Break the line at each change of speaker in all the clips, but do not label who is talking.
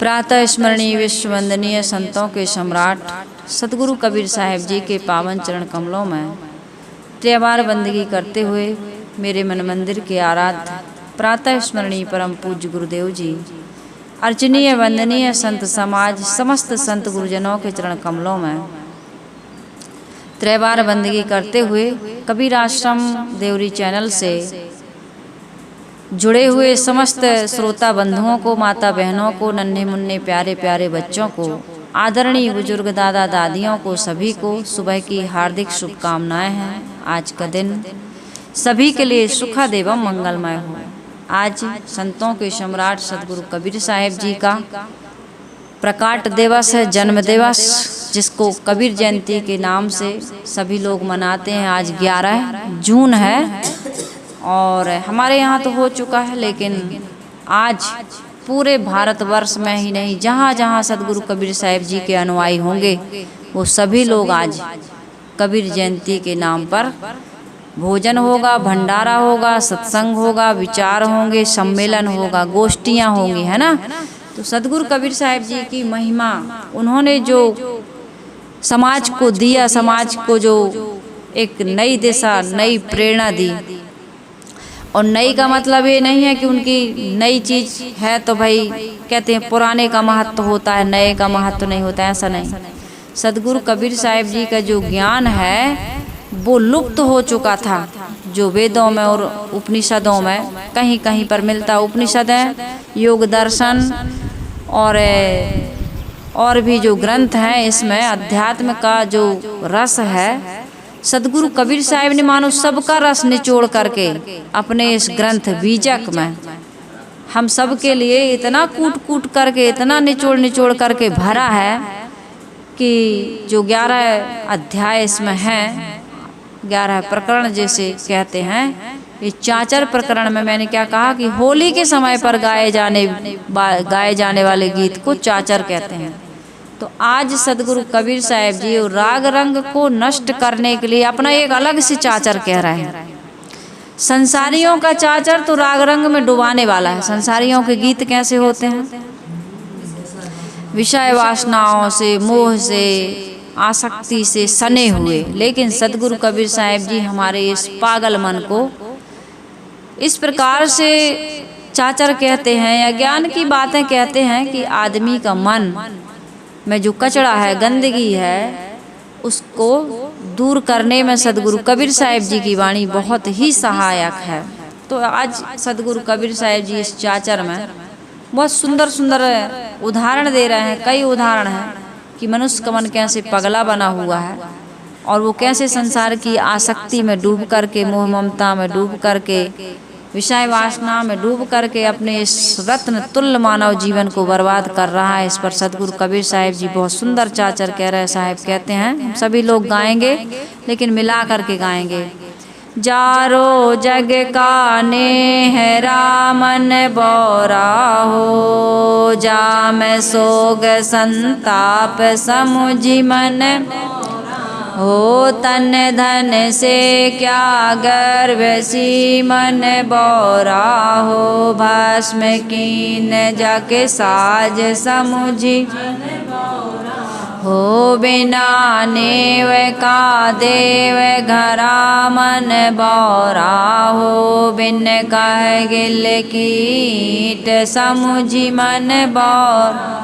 प्रातः स्मरणीय विश्व वंदनीय संतों के सम्राट सतगुरु कबीर साहिब जी के पावन चरण कमलों में त्रिवार बंदगी करते हुए मेरे मन मंदिर के आराध्य प्रातः स्मरणीय परम पूज्य गुरुदेव जी, अर्चनीय वंदनीय संत समाज, समस्त संत गुरुजनों के चरण कमलों में त्रिवार बंदगी करते हुए कबीर आश्रम देवरी चैनल से जुड़े हुए समस्त श्रोता बंधुओं को, माता बहनों को, नन्हे मुन्ने प्यारे प्यारे बच्चों को, आदरणीय बुजुर्ग दादा दादियों को, सभी को सुबह की हार्दिक शुभकामनाएं हैं। आज का दिन सभी के लिए सुखद एवं मंगलमय हो। आज संतों के सम्राट सतगुरु कबीर साहिब जी का प्रकाट दिवस है, जन्म दिवस, जिसको कबीर जयंती के नाम से सभी लोग मनाते हैं। आज 11 जून है और हमारे यहाँ तो हो चुका है, लेकिन आज पूरे भारतवर्ष में ही नहीं, जहाँ जहाँ सतगुरु कबीर साहिब जी के अनुयायी होंगे वो सभी लोग आज कबीर जयंती के नाम पर भोजन होगा, भंडारा होगा, सत्संग होगा, विचार होंगे, सम्मेलन होगा, गोष्ठियाँ होंगी, है ना। तो सतगुरु कबीर साहिब जी की महिमा, उन्होंने जो समाज को दिया, समाज को जो एक नई दिशा, नई प्रेरणा दी। और नई का मतलब ये नहीं है कि उनकी नई चीज़ है तो भाई कहते हैं पुराने का महत्व होता है, नए का महत्व नहीं होता है, ऐसा नहीं। सतगुरु कबीर साहिब जी का जो ज्ञान है वो लुप्त हो चुका था, जो वेदों में और उपनिषदों में कहीं कहीं पर मिलता। उपनिषद है, योग दर्शन और भी जो ग्रंथ हैं, इसमें अध्यात्म का जो रस है, सतगुरु कबीर साहिब ने मानो सबका रस निचोड़ करके अपने इस ग्रंथ बीजक में हम सब के लिए इतना कूट कूट करके, इतना निचोड़ निचोड़ करके भरा है कि जो 11 अध्याय इसमें हैं, 11 प्रकरण जैसे कहते हैं। ये चाचर प्रकरण में मैंने क्या कहा कि होली के समय पर गाए जाने वाले गीत को चाचर कहते हैं। तो आज सतगुरु कबीर साहिब जी राग रंग को नष्ट करने के लिए अपना एक अलग से चाचर कह रहे हैं। संसारियों का चाचर तो राग रंग में डुबाने वाला है। संसारियों के गीत कैसे होते हैं? विषय वासनाओं से, मोह से, आसक्ति से सने हुए। लेकिन सतगुरु कबीर साहिब जी हमारे इस पागल मन को इस प्रकार से चाचर कहते हैं या ज्ञान की बातें कहते हैं कि आदमी का मन में जो कचरा है, गंदगी है, उसको दूर करने में सतगुरु कबीर साहिब जी की वाणी बहुत ही सहायक है। तो आज सतगुरु कबीर साहिब जी इस चाचर में बहुत सुंदर सुंदर उदाहरण दे रहे हैं। कई उदाहरण हैं कि मनुष्य का मन कैसे पगला बना हुआ है और वो कैसे संसार की आसक्ति में डूब करके, मोह ममता में डूब करके, विषय वासना में डूब करके अपने इस रत्न तुल्य मानव जीवन को बर्बाद कर रहा है। इस पर सतगुरु कबीर साहिब जी बहुत सुंदर चाचर कह रहे हैं। साहिब कहते हैं, हम सभी लोग गाएंगे लेकिन मिला करके गाएंगे। जारो जग का नेहरा मन बोरा हो, जा मैं सोग संताप समुझी मन हो, तन धन से क्या गर्व सी मन बोरा हो, भस्म कीन जाके साज समुझी हो, बिना नेव का देव घरा मन बोरा हो, बिन कह गिल कीट समुझी मन बोरा,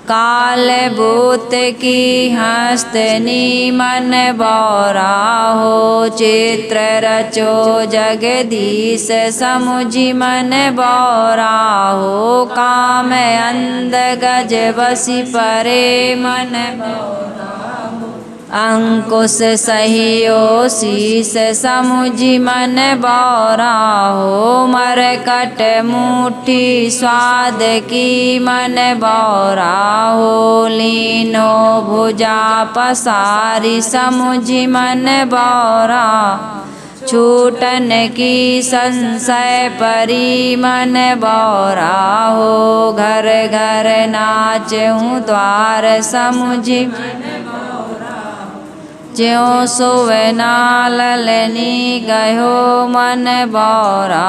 काल भूत की हस्तनी मन बोरा हो, चित्र रचो जगदीश समुझी मन बोरा हो, काम अंध गज बसी परे मन बोरा हो, अंकुश सहियो शीस समुझी मन बोरा हो, मरकट मुट्ठी स्वाद की मन बोरा हो, लीनो भुजा पसारी समुझी मन बोरा, छूटन की संशय परी मन बोरा हो, घर घर नाचूं द्वार समुझी ज्यों सोवे नालनी गयो मन बोरा।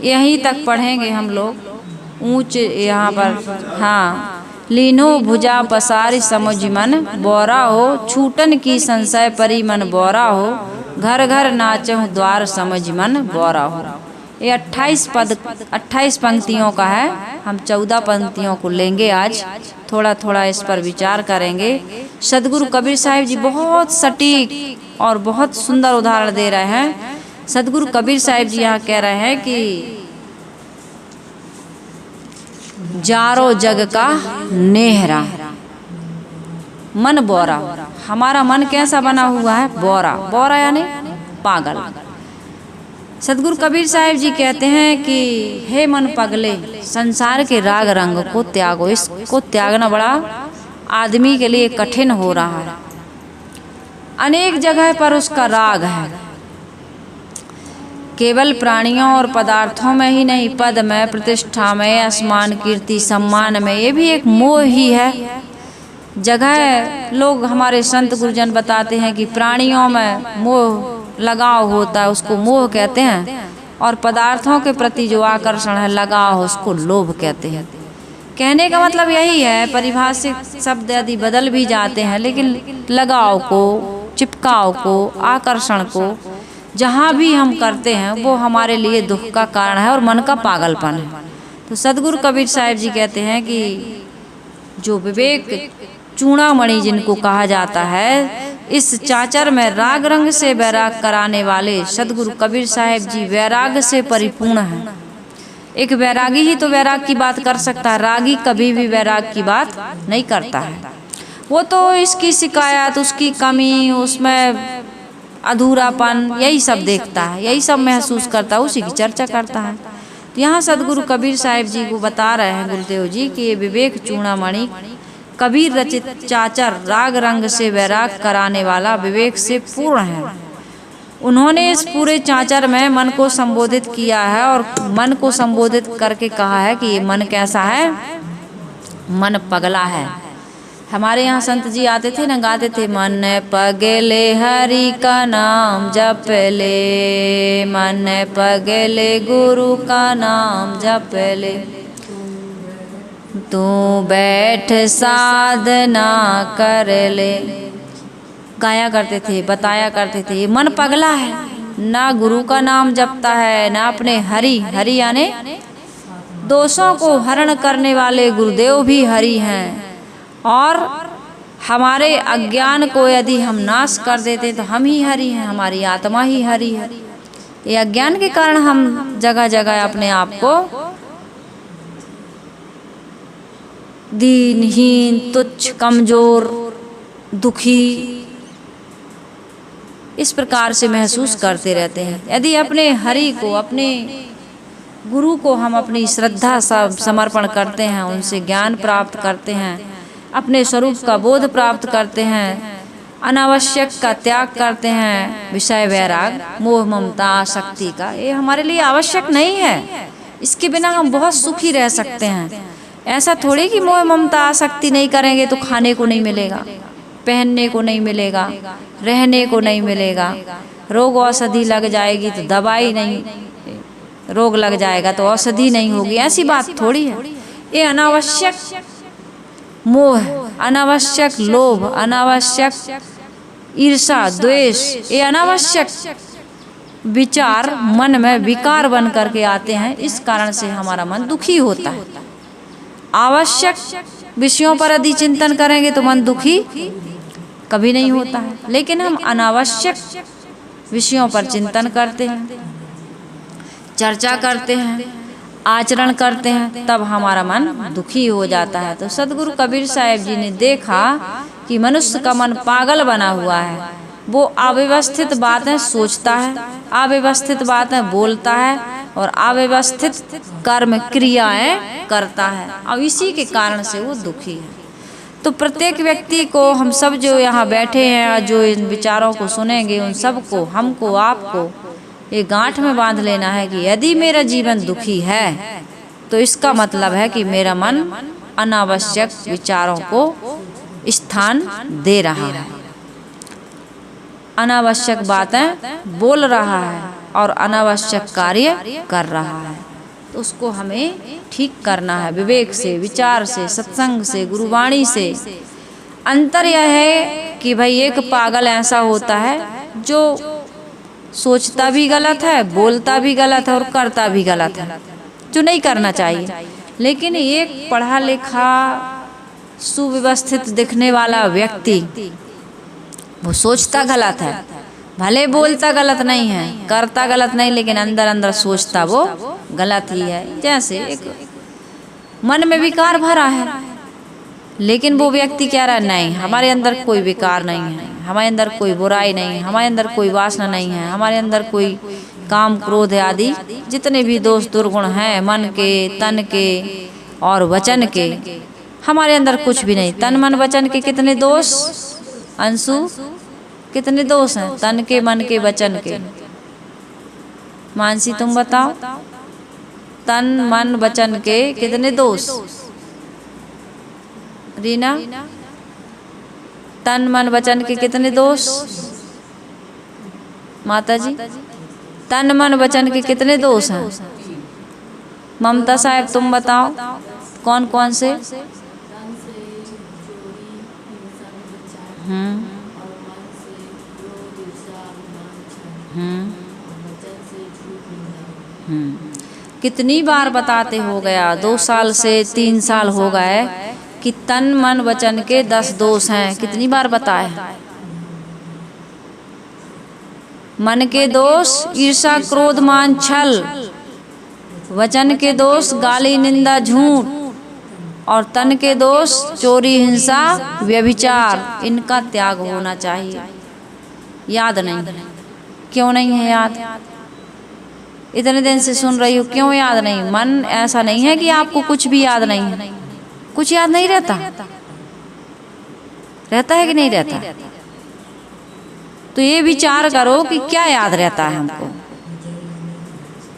यहीं तक पढ़ेंगे हम लोग। ऊंच यहाँ पर, हाँ, लीनो भुजा पसारी समझ मन बोरा हो, छूटन की संशय परी मन बोरा हो, घर घर नाचहु द्वार समझ मन बोरा हो। ये 28 पंक्तियों का है। हम 14 पंक्तियों को लेंगे आज, थोड़ा थोड़ा इस पर विचार करेंगे। सदगुरु कबीर साहिब जी बहुत सटीक और बहुत सुंदर उदाहरण दे रहे हैं। सदगुरु कबीर साहिब जी यहाँ कह रहे हैं कि जारो जग का नेहरा मन बोरा। हमारा मन कैसा बना हुआ है? बोरा। बोरा यानी पागल। सदगुरु कबीर साहिब जी कहते हैं कि हे मन पगले, संसार के राग रंग को त्यागो। इसको त्यागना बड़ा आदमी के लिए कठिन हो रहा है। अनेक जगह पर उसका राग है, केवल प्राणियों और पदार्थों में ही नहीं, पद में, प्रतिष्ठा में, आसमान, कीर्ति, सम्मान में। ये भी एक मोह ही है। जगह लोग, हमारे संत गुरुजन बताते हैं कि प्राणियों में मोह लगाव होता है, उसको मोह कहते हैं, और पदार्थों के प्रति जो आकर्षण है, लगाव, उसको लोभ कहते हैं। कहने का मतलब यही है, परिभाषित शब्द यदि बदल भी जाते हैं, लेकिन लगाव को, चिपकाव को, आकर्षण को जहाँ भी हम करते हैं वो हमारे लिए दुख का कारण है और मन का पागलपन है। तो सदगुरु कबीर साहिब जी कहते हैं कि जो विवेक चूड़ामणि जिनको कहा जाता है, इस चाचर में राग रंग से वैराग कराने वाले सदगुरु कबीर साहिब जी वैराग से परिपूर्ण हैं। एक वैरागी ही तो वैराग की बात कर सकता है, रागी कभी भी वैराग की बात नहीं करता है। वो तो इसकी शिकायत, उसकी कमी, उसमें अधूरापन, यही सब देखता है, यही सब महसूस करता है, उसी की चर्चा करता है। तो यहाँ सदगुरु कबीर साहिब जी को बता रहे हैं गुरुदेव जी कि ये विवेक चूड़ामणि कबीर रचित चाचर राग रंग से वैराग कराने वाला विवेक से पूर्ण है। उन्होंने इस पूरे चाचर में मन को संबोधित किया है और मन को संबोधित करके कहा है कि ये मन कैसा है? मन पगला है। हमारे यहाँ संत जी आते थे ना, गाते थे, मन पगले हरि का नाम जप ले, मन पगले गुरु का नाम जप ले, तू बैठ साधना कर ले। गाया करते थे, बताया करते थे, ये मन पगला है, ना गुरु का नाम जपता है, ना अपने हरि, हरि यानी दोषों को हरण करने वाले गुरुदेव भी हरि हैं। और हमारे अज्ञान को यदि हम नाश कर देते तो हम ही हरि हैं, हमारी आत्मा ही हरि है। ये अज्ञान के कारण हम जगह जगह अपने आप को दीनहीन, तुच्छ, कमजोर, दुखी इस प्रकार से महसूस करते रहते हैं। यदि अपने हरि को, अपने गुरु को हम अपनी श्रद्धा समर्पण करते हैं, उनसे ज्ञान प्राप्त करते हैं, अपने स्वरूप का बोध प्राप्त करते हैं, अनावश्यक का त्याग करते हैं, विषय वैराग, मोह, ममता, आसक्ति का, ये हमारे लिए आवश्यक नहीं है। इसके बिना हम बहुत सुखी रह सकते हैं। ऐसा थोड़ी कि मोह, ममता, आसक्ति नहीं करेंगे तो खाने को नहीं मिलेगा, पहनने को नहीं मिलेगा, रहने को नहीं मिलेगा, रोग औषधि लग जाएगी तो दवाई नहीं, रोग लग जाएगा तो औषधि नहीं होगी, ऐसी बात थोड़ी है। ये अनावश्यक मोह, अनावश्यक लोभ, अनावश्यक ईर्षा, द्वेष, ये अनावश्यक विचार मन में विकार बन करके आते हैं। इस कारण से हमारा मन दुखी होता है। आवश्यक विषयों पर यदि चिंतन करेंगे तो मन दुखी कभी नहीं होता है, लेकिन हम अनावश्यक विषयों पर चिंतन करते हैं, चर्चा करते हैं, आचरण करते हैं, तब हमारा मन दुखी हो जाता है। तो सदगुरु कबीर साहिब जी ने देखा कि मनुष्य का मन पागल बना हुआ है। वो अव्यवस्थित बातें सोचता है, अव्यवस्थित बातें बोलता है और अव्यवस्थित कर्म क्रियाएं करता है, और इसी के कारण से वो दुखी है। तो प्रत्येक व्यक्ति को, हम सब जो यहाँ बैठे हैं और जो इन विचारों को सुनेंगे, उन सबको, हमको, आपको ये गांठ में बांध लेना है कि यदि मेरा जीवन दुखी है तो इसका मतलब है कि मेरा मन अनावश्यक विचारों को स्थान दे रहा है, अनावश्यक बातें बोल रहा है और अनावश्यक कार्य कर रहा है। तो उसको हमें ठीक करना है विवेक से, विचार से, सत्संग से, गुरुवाणी से। अंतर यह है कि भाई एक पागल ऐसा होता है जो सोचता भी गलत है, बोलता भी गलत है और करता भी गलत है, जो नहीं करना चाहिए। लेकिन एक पढ़ा लिखा सुव्यवस्थित दिखने वाला व्यक्ति वो सोचता गलत है, भले बोलता गलत नहीं है, करता गलत नहीं, लेकिन अंदर अंदर सोचता वो गलत ही है। जैसे एक मन में विकार भरा है, लेकिन वो व्यक्ति कह रहा है नहीं हमारे अंदर कोई विकार नहीं है, हमारे अंदर कोई बुराई नहीं है, हमारे अंदर कोई वासना नहीं है, हमारे अंदर कोई काम क्रोध आदि जितने भी दोष दुर्गुण हैं मन के, तन के और वचन के, हमारे अंदर कुछ भी नहीं। तन मन वचन के कितने दोष अंशु, कितने दोष हैं तन के, मन के, वचन के? मानसी तुम बताओ, तन मन वचन के कितने दोष? रीना, तन मन वचन के कितने दोष? माता जी, तन मन वचन के कितने दोष हैं? ममता साहब तुम बताओ कौन कौन से? कितनी बार बताते हो गया, 2 साल से 3 साल हो गए कि तन मन वचन के 10 दोष हैं। कितनी बार बताए? मन के दोष ईर्षा क्रोध मान छल, वचन के दोष गाली निंदा झूठ, और तन के दोष चोरी हिंसा व्यभिचार। इनका त्याग होना चाहिए। याद नहीं? क्यों नहीं है याद? इतने दिन से सुन रही हूँ, क्यों याद नहीं? मन ऐसा नहीं है कि आपको कुछ भी याद नहीं है, कुछ याद नहीं रहता, रहता है कि नहीं रहता? तो ये विचार करो कि क्या याद रहता है हमको,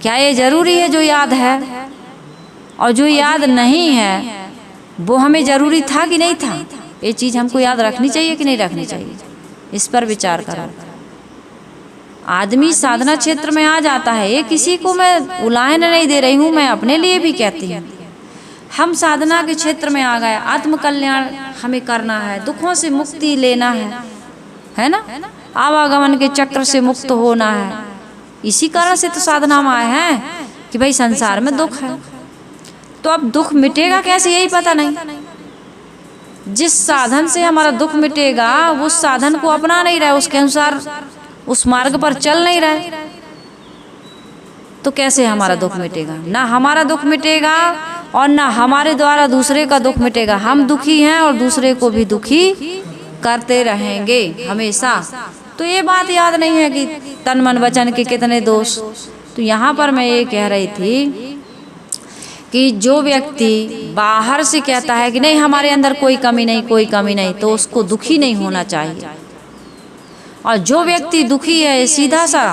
क्या ये जरूरी है जो याद है, और जो याद नहीं है वो हमें जरूरी था कि नहीं था? ये चीज हमको याद रखनी चाहिए कि नहीं रखनी चाहिए? इस पर विचार करो। आदमी साधना क्षेत्र में आ जाता है, ये किसी को मैं उलाहन नहीं दे रही हूँ, मैं अपने लिए भी कहती हूँ। हम साधना के क्षेत्र में आ गए, आत्म कल्याण हमें करना है, दुखों से मुक्ति लेना है ना, आवागमन के चक्र से मुक्त होना है। इसी कारण से तो साधना में आए हैं कि भाई संसार में दुख है, तो अब दुख मिटेगा कैसे यही पता नहीं। जिस साधन से हमारा दुख मिटेगा उस साधन को अपना नहीं रहे, उसके अनुसार उस मार्ग पर चल नहीं रहे, तो कैसे हमारा दुख मिटेगा? ना हमारा दुख मिटेगा और ना हमारे द्वारा दूसरे का दुख मिटेगा। हम दुखी हैं और दूसरे को भी दुखी करते रहेंगे हमेशा। तो ये बात याद नहीं है कि तन मन वचन के कितने दोष। तो यहाँ पर मैं ये कह रही थी कि जो व्यक्ति बाहर से कहता है कि नहीं हमारे अंदर कोई कमी नहीं, कोई कमी नहीं, तो उसको दुखी नहीं होना चाहिए। और जो व्यक्ति दुखी है, सीधा सा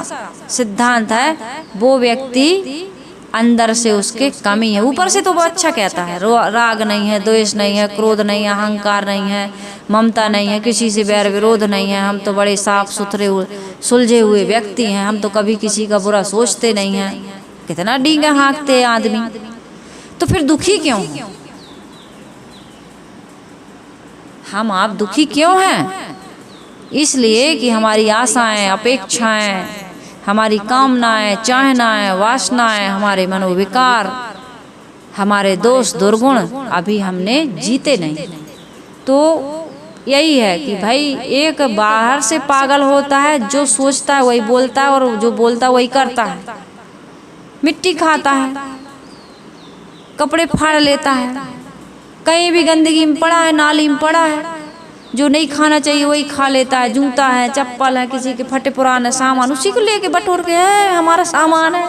सिद्धांत है, वो व्यक्ति अंदर से उसके कमी है। ऊपर से तो वो अच्छा कहता है, राग नहीं है, द्वेष नहीं है, क्रोध नहीं है, अहंकार नहीं है, ममता नहीं है, किसी से बैर विरोध नहीं है, हम तो बड़े साफ सुथरे सुलझे हुए व्यक्ति हैं, हम तो कभी किसी का बुरा सोचते नहीं हैं। कितना डींगा हाँकते हैं आदमी, तो फिर दुखी क्यों? हम आप दुखी क्यों हैं? इसलिए कि हमारी आशाएं, अपेक्षाएं, हमारी कामनाएं, चाहनाएं, वासनाएं, हमारे मनोविकार, हमारे दोष दुर्गुण अभी हमने जीते नहीं। तो यही है कि भाई एक बाहर से पागल होता है, जो सोचता है वही बोलता है और जो बोलता है वही करता है। मिट्टी खाता है, कपड़े फाड़ लेता है, कहीं भी गंदगी में पड़ा है, नाली में पड़ा है, जो नहीं खाना चाहिए वही खा लेता है। जूता है, चप्पल है, किसी के फटे पुराने सामान, उसी को लेके बटोर के है हमारा सामान है,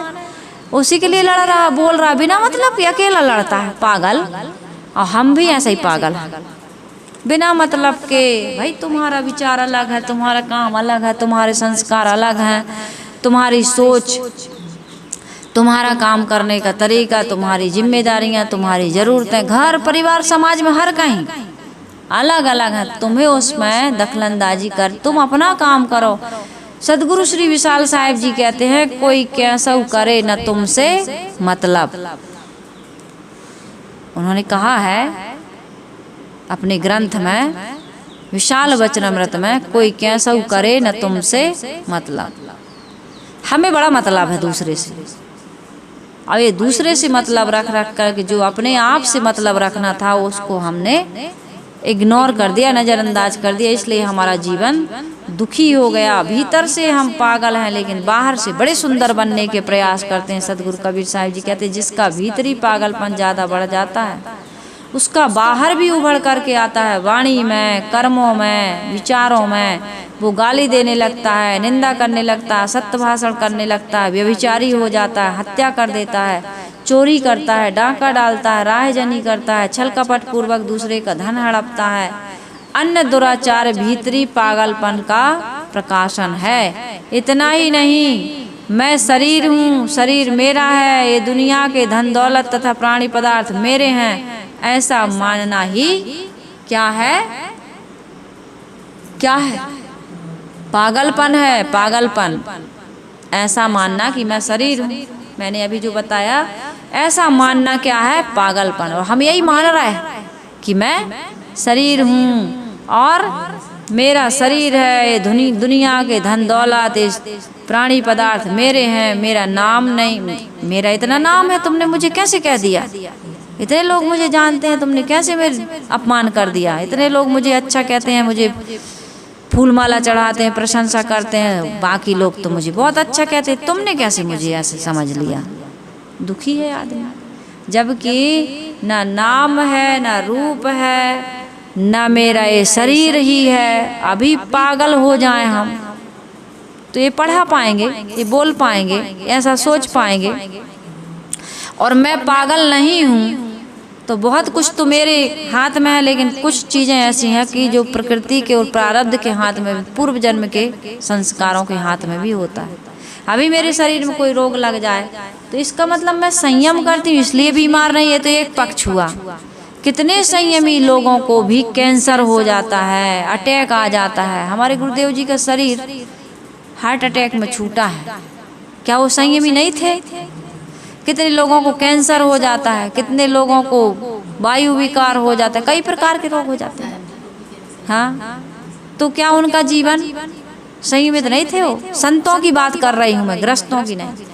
उसी के लिए लड़ रहा, बोल रहा, बिना मतलब कि अकेला लड़ता है, पागल। और हम भी ऐसे ही पागल हैं, बिना मतलब के। भाई तुम्हारा विचार अलग है, तुम्हारा काम अलग है, तुम्हारे संस्कार अलग हैं, तुम्हारी सोच, तुम्हारा काम करने का तरीका, तुम्हारी जिम्मेदारियां, तुम्हारी ज़रूरतें, घर परिवार समाज में हर कहीं अलग अलग है। तुम्हें उसमें दखलंदाजी कर, तुम अपना काम करो। सदगुरु श्री विशाल साहिब जी कहते हैं, कोई कैसा करे न तुमसे मतलब। उन्होंने कहा है अपने ग्रंथ में विशाल वचनामृत में, कोई कैसा करे न तुमसे मतलब। हमें बड़ा मतलब है दूसरे से, अब ये दूसरे से मतलब रख कर के जो अपने आप से मतलब रखना था उसको हमने इग्नोर कर दिया, नज़रअंदाज कर दिया, इसलिए हमारा जीवन दुखी हो गया। भीतर से हम पागल हैं लेकिन बाहर से बड़े सुंदर बनने के प्रयास करते हैं। सदगुरु कबीर साहिब जी कहते हैं, जिसका भीतरी पागलपन ज़्यादा बढ़ जाता है उसका बाहर भी उभर करके आता है। वाणी में, कर्मों में, विचारों में वो गाली देने लगता है, निंदा करने लगता है, सत्य भाषण करने लगता है, व्यभिचारी हो जाता है, हत्या कर देता है, चोरी करता है, डाका डालता है, राहजनी करता है, छल कपट पूर्वक दूसरे का धन हड़पता है। अन्य दुराचार भीतरी पागलपन का प्रकाशन है। इतना ही नहीं, मैं शरीर हूँ, शरीर मेरा है, ये दुनिया के धन दौलत तथा प्राणी पदार्थ मेरे हैं, ऐसा मानना ही क्या है? क्या है? पागलपन है। पागलपन ऐसा मानना कि मैं शरीर हूँ, मैंने अभी जो बताया, ऐसा मानना क्या है? पागलपन। और हम यही मान रहे हैं कि मैं शरीर हूँ और मेरा शरीर है, ये दुनिया के धन दौलत प्राणी पदार्थ मेरे हैं, मेरा नाम नहीं, मेरा इतना नाम है, तुमने मुझे कैसे कह दिया? इतने लोग मुझे जानते हैं, तुमने कैसे मेरे अपमान कर दिया? इतने लोग मुझे अच्छा कहते हैं, मुझे फूल माला चढ़ाते हैं, प्रशंसा करते हैं, बाकी लोग तो मुझे बहुत अच्छा कहते हैं, तुमने कैसे मुझे ऐसे समझ लिया? दुखी है आदमी, जबकि ना नाम है, ना रूप है, ना मेरा ये शरीर ही है। अभी पागल हो जाएं हम तो ये पढ़ा पाएंगे, ये बोल पाएंगे, ऐसा सोच पाएंगे। और मैं पागल नहीं हूँ तो बहुत कुछ तो मेरे हाथ में है, लेकिन कुछ चीज़ें ऐसी हैं कि जो प्रकृति के और प्रारब्ध के हाथ में, पूर्व जन्म के संस्कारों के हाथ में भी होता है। अभी मेरे शरीर में कोई रोग लग जाए तो इसका मतलब मैं संयम करती हूँ इसलिए बीमार नहीं है, तो एक पक्ष हुआ। कितने संयमी लोगों को भी कैंसर हो जाता है, अटैक आ जाता है। हमारे गुरुदेव जी का शरीर हार्ट अटैक में छूटा है, क्या वो संयमी नहीं थे? कितने लोगों को कैंसर हो जाता है, कितने लोगों को वायु विकार हो जाता है, कई प्रकार के रोग हो जाते हैं। हाँ, तो क्या उनका जीवन संयमित नहीं थे? वो संतों की बात कर रही हूँ मैं, ग्रस्तों की नहीं।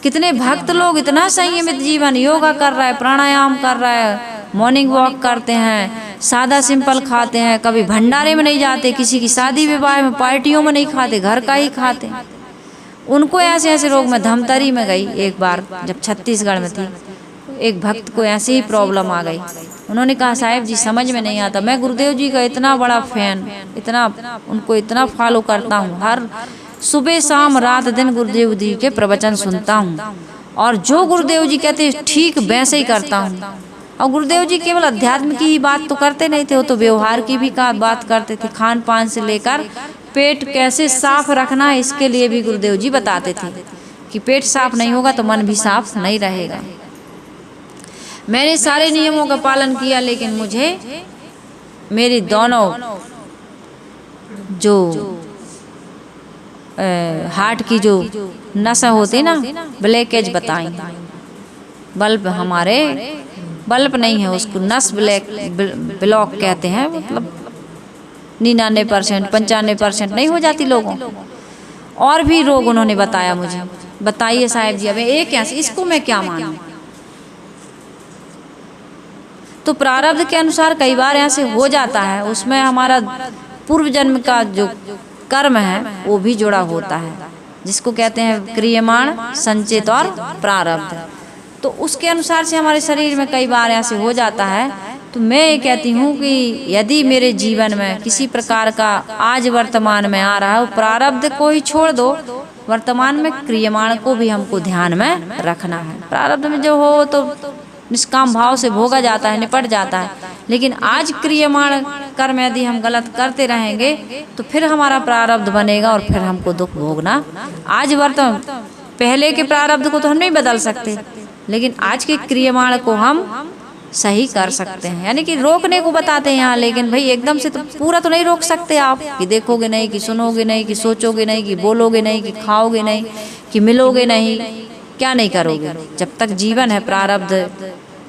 कितने भक्त लोग इतना संयमित जीवन, योगा कर रहा है, प्राणायाम कर रहा है, मॉर्निंग वॉक करते हैं, सादा सिंपल खाते हैं, कभी भंडारे में नहीं जाते, किसी की शादी विवाह में पार्टियों में नहीं खाते, घर का ही खाते। उनको ऐसे ऐसे रोग में, धमतरी में गई एक बार जब छत्तीसगढ़ में थी, एक भक्त को ऐसी ही प्रॉब्लम आ गई। उन्होंने कहा, साहिब जी समझ में नहीं आता, मैं गुरुदेव जी का इतना बड़ा फैन, इतना उनको इतना फॉलो करता हूँ, हर सुबह शाम रात दिन गुरुदेव जी के प्रवचन सुनता हूँ और जो गुरुदेव जी कहते ठीक वैसे ही करता हूँ। और गुरुदेव जी केवल अध्यात्म की ही बात तो करते नहीं थे, वो तो व्यवहार की भी बात करते थे। खान पान से लेकर पेट कैसे साफ रखना है इसके लिए भी गुरुदेव जी बताते थे कि पेट साफ नहीं होगा तो मन भी साफ नहीं रहेगा। मैंने सारे नियमों का पालन किया, लेकिन मुझे मेरी दोनों जो हार्ट की जो नसा होती ना, ब्लैकेज बताई। बल्ब हमारे बल्ब नहीं है, उसको नस ब्लॉक कहते हैं, मतलब 99% 95% नहीं हो जाती लोगों। और भी रोग उन्होंने बताया मुझे। बताइए साहिब जी, अब एक कैसे, इसको मैं क्या मानूं? तो प्रारब्ध के अनुसार कई बार ऐसे हो जाता है, उसमें हमारा पूर्व जन्म का जो कर्म है वो भी जुड़ा होता है, जिसको कहते हैं क्रियमाण, संचित और प्रारब्ध। तो उसके अनुसार से हमारे शरीर में कई बार ऐसे हो जाता है। तो मैं ये कहती हूँ कि यदि मेरे जीवन में किसी प्रकार का आज वर्तमान में आ रहा है, प्रारब्ध को ही छोड़ दो, वर्तमान में क्रियमाण को भी हमको ध्यान में रखना है। प्रारब्ध में जो हो तो निष्काम भाव से भोगा जाता है, निपट जाता है, लेकिन आज क्रियमाण कर्म यदि हम गलत करते रहेंगे तो फिर हमारा प्रारब्ध बनेगा और फिर हमको दुख भोगना। आज वर्तमान, पहले के प्रारब्ध को तो हम नहीं बदल सकते, लेकिन आज के क्रियमाण को हम सही कर सकते हैं, यानी कि रोकने को बताते हैं यहाँ। लेकिन भाई एकदम से तो पूरा तो नहीं रोक सकते आप, कि देखोगे नहीं, कि सुनोगे नहीं, कि सोचोगे नहीं, कि बोलोगे नहीं, कि खाओगे नहीं, कि मिलोगे नहीं, क्या नहीं करोगे। जब तक जीवन है, प्रारब्ध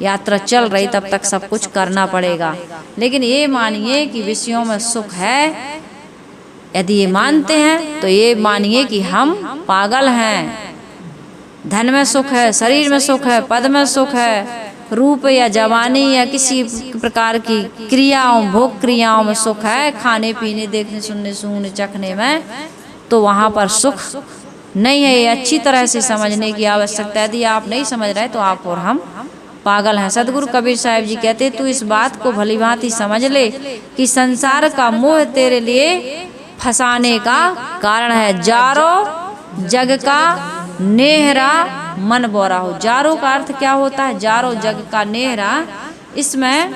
यात्रा चल रही, तब तक सब कुछ करना पड़ेगा। लेकिन ये मानिए कि विषयों में सुख है, यदि ये मानते हैं तो ये मानिए कि हम पागल हैं। धन में सुख है, शरीर में सुख है, पद में सुख है, रूप या जवानी या किसी प्रकार की क्रियाओं, भोग क्रियाओं में सुख है, खाने पीने, देखने, सुनने, सूंघने, चखने में, तो वहाँ पर सुख नहीं है। ये अच्छी तरह से समझने की आवश्यकता है। यदि आप नहीं समझ रहे तो आप और हम पागल हैं। सदगुरु कबीर साहिब जी कहते, तू इस बात को भली भांति समझ ले कि संसार का मोह तेरे लिए फंसाने का कारण है। जारो जग का नेहरा मन बोरा हो। जारो का अर्थ क्या होता है? जारो जग का नेहरा। इसमें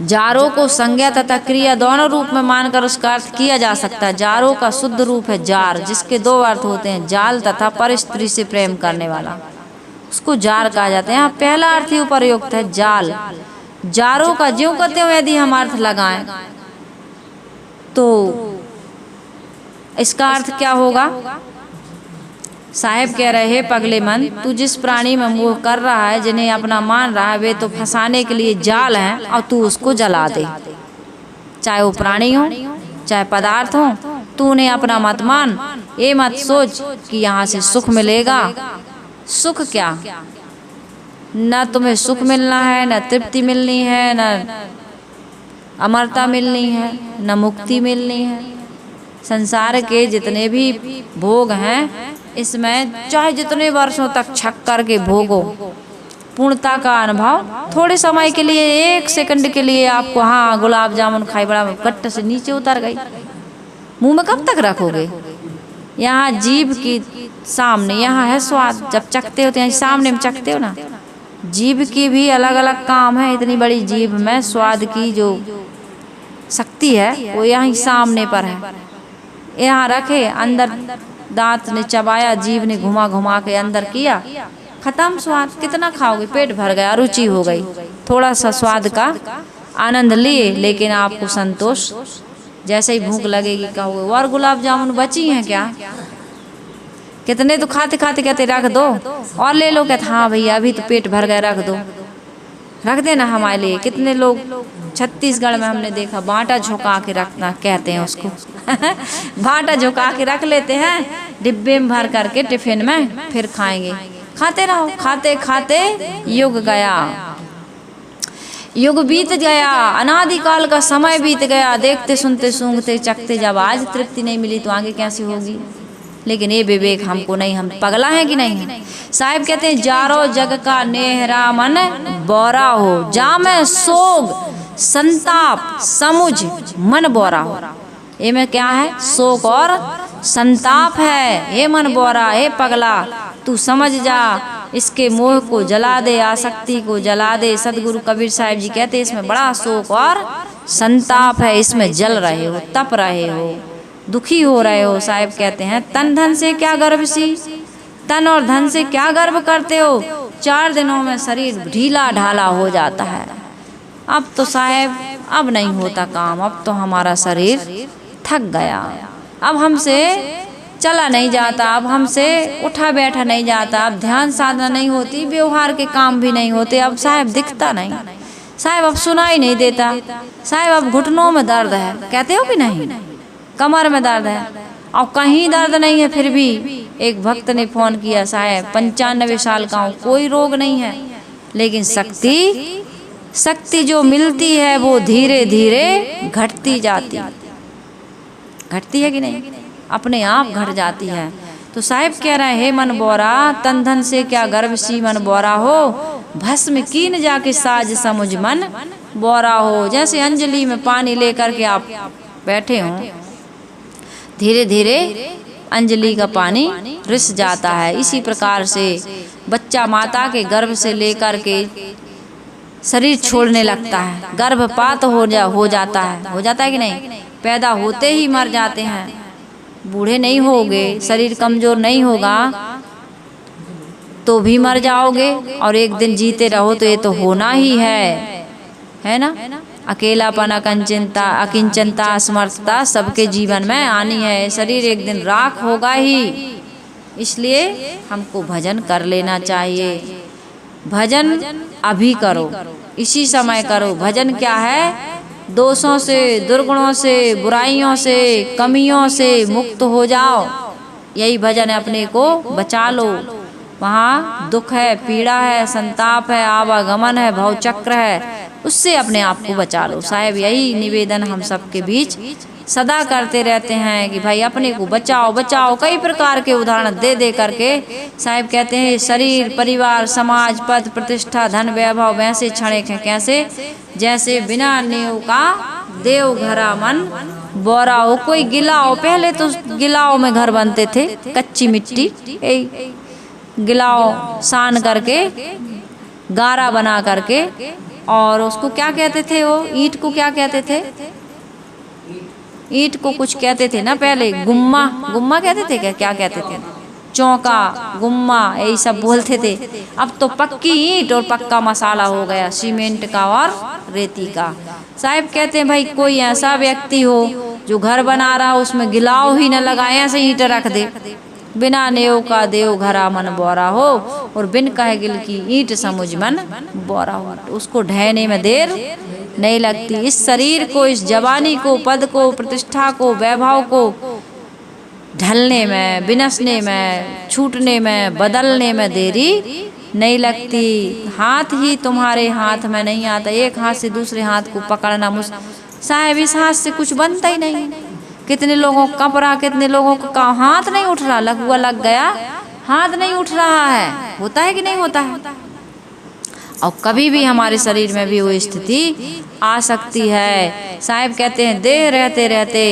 जारो को संज्ञा तथा क्रिया दोनों रूप में मानकर उसका अर्थ किया जा सकता है। जारो का शुद्ध रूप है जार, जिसके दो अर्थ होते हैं, जाल तथा पर स्त्री से प्रेम करने वाला, उसको जार कहा जाता है। यहाँ पहला अर्थ ही उपयुक्त है, जाल। जारो का ज्यों कहते हो यदि हम अर्थ लगाएं तो इसका अर्थ क्या होगा? साहेब कह रहे हैं, पगले मन, तू जिस प्राणी में मोह कर रहा है, जिन्हें अपना मान रहा है, वे तो फंसाने के लिए जाल हैं, और तू उसको जला दे। चाहे वो प्राणी हो, चाहे पदार्थ हो, तू उन्हें अपना मत मान। ये मत सोच कि यहाँ से सुख मिलेगा। सुख क्या? न तुम्हें सुख मिलना है, न तृप्ति मिलनी है, न अमरता मिलनी है, न मुक्ति मिलनी है। संसार के जितने भी भोग हैं, इसमें चाहे जितने वर्षों तक छक करके भोगो, पूर्णता का अनुभव थोड़े समय के लिए, एक सेकंड के लिए आपको, हाँ गुलाब जामुन खाई, बड़ा गट्ट से नीचे उतर गई, मुंह में कब तक रखोगे? यहाँ जीभ की सामने, यहाँ है स्वाद, जब चखते हो तो यहाँ सामने में चखते हो ना। जीभ की भी अलग अलग काम है। इतनी बड़ी जीभ में स्वाद की जो शक्ति है वो यहाँ सामने पर है। यहाँ रखे, अंदर दांत ने चबाया, जीभ ने घुमा घुमा के अंदर किया, खत्म स्वाद। कितना खाओगे? पेट भर गया, रुचि हो गई, थोड़ा सा स्वाद का आनंद लिए, लेकिन आपको संतोष, जैसे ही भूख लगेगी कहोगे और गुलाब जामुन बची हैं क्या? कितने तो खाते खाते कहते रख दो, और ले लो, कहते हाँ भैया अभी तो पेट भर गया, रख दो, रख देना हमारे लिए। कितने लोग छत्तीसगढ़ में हमने देखा, बांटा झुका के रखना कहते हैं उसको बांटा झुका के रख लेते हैं डिब्बे में भर करके टिफिन में, फिर खाएंगे। खाते रहो, खाते खाते युग गया, युग बीत गया, अनादिकाल का समय बीत गया। देखते सुनते सूंघते चखते, जब आज तृप्ति नहीं मिली तो आगे कैसे होगी? लेकिन ये विवेक हमको नहीं, हम पगला है कि नहीं है? साहिब कहते हैं, जारो जग का नेहरा मन बोरा हो, जामे सोग संताप समुझ मन बोरा हो। ये में क्या है? शोक और संताप है। हे मन बोरा, हे पगला, तू समझ जा, इसके मोह को जला दे, आसक्ति को जला दे। सदगुरु कबीर साहिब जी कहते हैं, इसमें बड़ा शोक और संताप है, इसमें जल रहे हो, तप रहे हो, दुखी हो रहे हो। साहिब कहते हैं, तन धन से क्या गर्व सी, तन और धन से क्या गर्व करते हो? 4 दिनों में शरीर ढीला ढाला हो जाता है। अब तो साहिब अब नहीं होता काम, अब तो हमारा शरीर थक गया, अब हमसे चला नहीं जाता, अब हमसे उठा बैठा नहीं जाता, अब ध्यान साधना नहीं होती, व्यवहार के काम भी नहीं होते, अब साहिब दिखता नहीं, साहिब अब सुनाई नहीं देता, साहिब अब घुटनों में दर्द है, कहते हो कि नहीं? कमर में दर्द है, और कहीं दर्द नहीं है। फिर भी एक भक्त ने फोन किया, साहब 95 साल का हूँ, कोई रोग नहीं है, लेकिन शक्ति जो मिलती है वो धीरे धीरे घटती जाती, घटती है कि नहीं? अपने आप घट जाती है। तो साहिब कह रहे हैं, हे मन बोरा, तन धन से क्या गर्व सी मन बोरा हो, भस्म कीन जाके साज समुझ मन बोरा हो। जैसे अंजलि में पानी लेकर के आप बैठे हों, धीरे धीरे अंजलि का पानी रिस जाता है। इसी प्रकार से बच्चा माता के गर्भ से लेकर के शरीर छोड़ने लगता है, गर्भपात हो जाता है कि नहीं? पैदा होते ही मर जाते हैं। बूढ़े नहीं होगे, शरीर कमजोर नहीं होगा तो भी मर जाओगे, और एक दिन जीते रहो तो ये तो होना ही है ना। अकेलापन, अकिंचनता, असमर्थता सबके जीवन में आनी है। शरीर एक दिन राख होगा ही, इसलिए हमको भजन कर लेना चाहिए। भजन अभी करो, इसी समय करो। भजन क्या है? दोषों से, दुर्गुणों से, बुराइयों से, कमियों से मुक्त हो जाओ। यही भजन है, अपने को बचा लो। वहाँ दुख है, पीड़ा है, संताप है, आवागमन है, भवचक्र है, उससे अपने आप को बचा लो। साहब यही निवेदन हम सबके बीच सदा करते रहते हैं कि भाई अपने को बचाओ बचाओ। कई प्रकार के उदाहरण दे दे करके साहब कहते हैं शरीर, परिवार, समाज, पद, प्रतिष्ठा, धन, वैभव वैसे क्षणिक है कैसे, जैसे बिना नेव का देव घरा मन बोरा हो। कोई गिलाओ, पहले तो गिलाओ में घर बनते थे, कच्ची मिट्टी, गिलाओ सान करके, गारा बना करके, और उसको क्या कहते थे, वो ईंट को क्या कहते थे? ईंट को कुछ कहते थे ना पहले, गुम्मा, गुम्मा कहते थे क्या कहते थे? चौका, गुम्मा, यही सब बोलते थे। अब तो पक्की ईंट और पक्का मसाला हो गया, सीमेंट का और रेती का। साहब कहते हैं भाई कोई ऐसा व्यक्ति हो जो घर बना रहा हो, उसमें गिलाव ही न लगाए, ऐसे ईंट रख दे। बिना नेव का देव घरा मन बोरा हो, और बिन कहे गिल की ईंट समुझ मन बोरा हो। उसको ढहने में देर नहीं लगती। इस शरीर को, इस जवानी को, पद को, प्रतिष्ठा को, वैभव को ढलने में, बिनसने में, छूटने में, बदलने में देरी नहीं लगती। हाथ ही तुम्हारे हाथ में नहीं आता, एक हाथ से दूसरे हाथ को पकड़ना साहब इस हाथ से कुछ बनता ही नहीं। कितने लोगों का कपड़ा, कितने लोगों का हाथ नहीं उठ रहा, लग गया हाथ नहीं उठ रहा है। होता है कि नहीं होता है? और कभी भी हमारे शरीर में भी वो स्थिति आ सकती है। साहब कहते हैं देह रहते रहते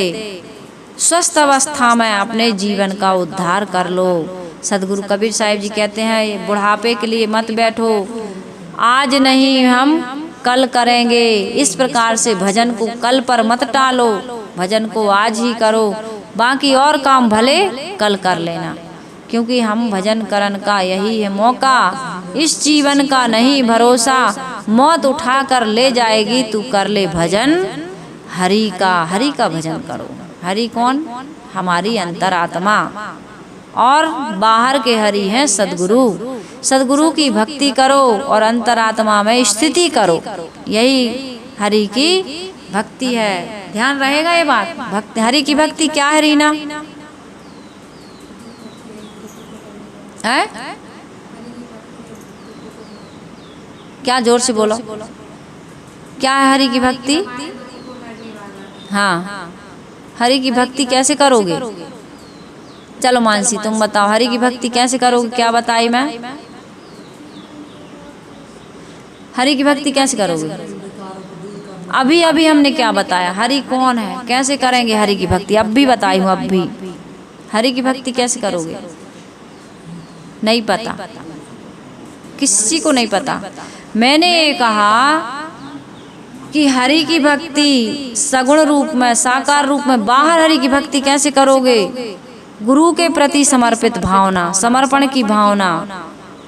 स्वस्थ अवस्था में अपने जीवन का उद्धार कर लो। सदगुरु कबीर साहिब जी कहते हैं बुढ़ापे के लिए मत बैठो, आज नहीं हम कल करेंगे। इस प्रकार से भजन को कल पर मत टालो, भजन को आज ही करो, बाकी और काम भले कल कर लेना, क्योंकि हम भजन करन का यही है मौका। इस जीवन का नहीं भरोसा, मौत उठा कर ले जाएगी, तू कर ले भजन हरि का। हरि का भजन करो। हरि कौन? हमारी अंतरात्मा, और बाहर के हरि हैं सदगुरु। सदगुरु की भक्ति करो और अंतरात्मा में स्थिति करो, यही हरि की भक्ति है। ध्यान रहेगा ये बात। भक्ति, हरि की भक्ति क्या है रीना? है क्या? जोर से बोलो, क्या है हरि की भक्ति? हाँ, हरि की भक्ति कैसे करोगे? चलो मानसी तुम बताओ, हरि की भक्ति कैसे करोगे? क्या बताई मैं? हरि की भक्ति कैसे करोगे? अभी अभी हमने क्या बताया? हरि कौन है, कैसे करेंगे हरि की भक्ति? अब भी बताई हूँ। अब भी हरि की भक्ति कैसे करोगे? नहीं पता, किसी को नहीं पता। मैंने ये कहा कि हरि की भक्ति सगुण रूप में, साकार रूप में, बाहर हरि की भक्ति कैसे करोगे? गुरु के प्रति समर्पित भावना, समर्पण की भावना,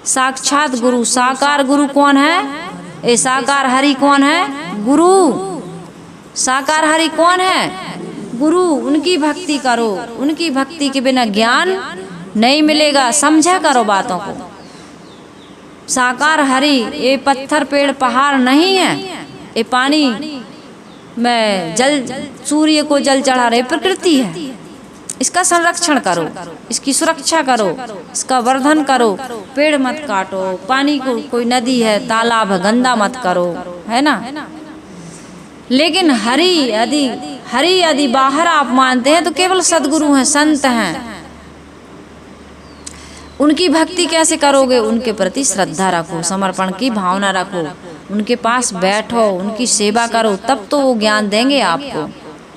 साक्षात गुरु। साकार गुरु कौन है? ये साकार हरि कौन है? गुरु। साकार हरि कौन है? गुरु। उनकी भक्ति करो। उनकी भक्ति के बिना ज्ञान नहीं मिलेगा। समझा करो बातों को। साकार हरि ये पत्थर, पेड़, पहाड़ नहीं है, ये पानी में जल, सूर्य को जल चढ़ा रहे प्रकृति है। इसका संरक्षण करो, इसकी सुरक्षा करो, इसका वर्धन करो। पेड़ मत काटो, पानी को, कोई नदी है, तालाब है, गंदा मत करो, है ना। लेकिन हरि यदि बाहर आप मानते हैं तो केवल सदगुरु हैं, संत हैं। उनकी भक्ति कैसे करोगे? उनके प्रति श्रद्धा रखो, समर्पण की भावना रखो, उनके पास बैठो, उनकी सेवा करो, तब तो वो ज्ञान देंगे आपको,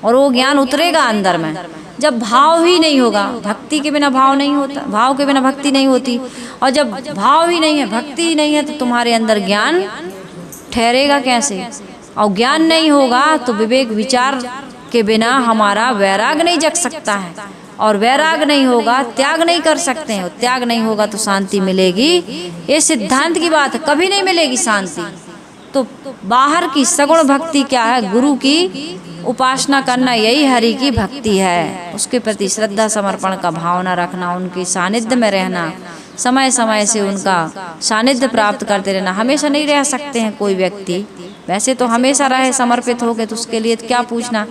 और वो ज्ञान उतरेगा अंदर में। जब भाव ही नहीं होगा, भक्ति के बिना भाव नहीं होता, भाव के बिना भक्ति नहीं होती, और जब भाव ही नहीं है, भक्ति ही नहीं है, तो तुम्हारे अंदर ज्ञान ठहरेगा कैसे? और ज्ञान नहीं होगा तो विवेक विचार के बिना हमारा वैराग नहीं जग सकता है। और वैराग नहीं होगा, त्याग नहीं कर सकते हैं, त्याग नहीं होगा तो शांति मिलेगी। ये सिद्धांत की बात है, कभी नहीं मिलेगी शांति। तो बाहर की सगुण भक्ति क्या है? गुरु की उपासना करना, यही हरि की भक्ति है। उसके प्रति श्रद्धा समर्पण का भावना रखना, उनके सानिध्य में रहना, समय समय से उनका सानिध्य प्राप्त करते रहना। हमेशा नहीं रह सकते हैं कोई व्यक्ति, वैसे तो हमेशा रहे समर्पित हो गए तो उसके लिए क्या पूछना।